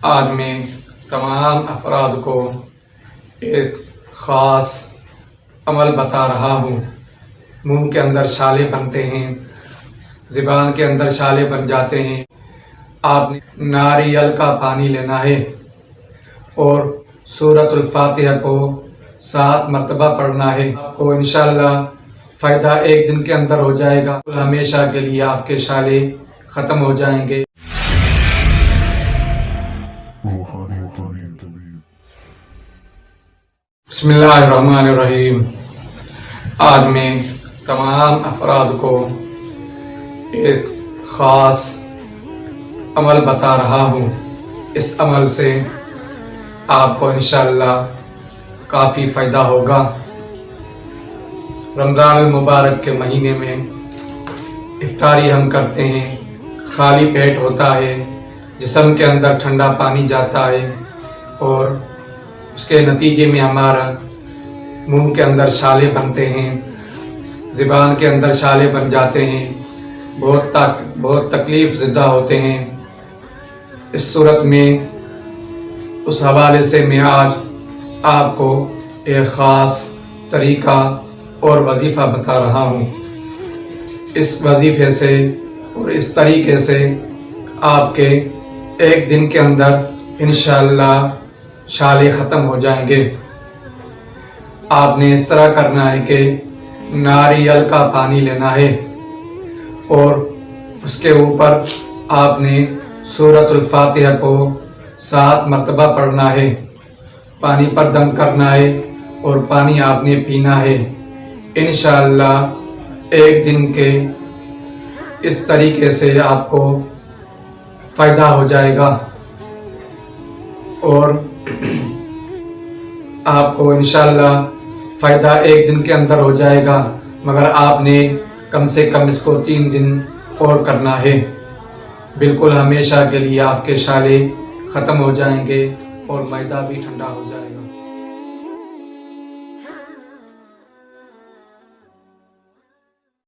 آج میں تمام افراد کو ایک خاص عمل بتا رہا ہوں۔ منہ کے اندر چھالے بنتے ہیں، زبان کے اندر چھالے بن جاتے ہیں۔ آپ نے ناریل کا پانی لینا ہے اور سورۃ الفاتحہ کو 7 مرتبہ پڑھنا ہے۔ آپ کو انشاءاللہ فائدہ ایک دن کے اندر ہو جائے گا، ہمیشہ کے لیے آپ کے چھالے ختم ہو جائیں گے۔ بسم اللہ الرحمن الرحیم۔ آج میں تمام افراد کو ایک خاص عمل بتا رہا ہوں۔ اس عمل سے آپ کو انشاءاللہ کافی فائدہ ہوگا۔ رمضان المبارک کے مہینے میں افطاری ہم کرتے ہیں، خالی پیٹ ہوتا ہے، جسم کے اندر ٹھنڈا پانی جاتا ہے اور اس کے نتیجے میں ہمارا منہ کے اندر چھالے بنتے ہیں، زبان کے اندر چھالے بن جاتے ہیں، بہت تکلیف زدہ ہوتے ہیں۔ اس صورت میں اس حوالے سے میں آج آپ کو ایک خاص طریقہ اور وظیفہ بتا رہا ہوں۔ اس وظیفے سے اور اس طریقے سے آپ کے ایک دن کے اندر انشاءاللہ چھالے ختم ہو جائیں گے۔ آپ نے اس طرح کرنا ہے کہ ناریل کا پانی لینا ہے اور اس کے اوپر آپ نے سورۃ الفاتحہ کو 7 مرتبہ پڑھنا ہے، پانی پر دم کرنا ہے اور پانی آپ نے پینا ہے۔ انشاءاللہ ایک دن کے اس طریقے سے آپ کو فائدہ ہو جائے گا اور آپ کو انشاءاللہ فائدہ ایک دن کے اندر ہو جائے گا، مگر آپ نے کم سے کم اس کو 3 دن اور کرنا ہے۔ بالکل ہمیشہ کے لیے آپ کے چھالے ختم ہو جائیں گے اور معدہ بھی ٹھنڈا ہو جائے گا۔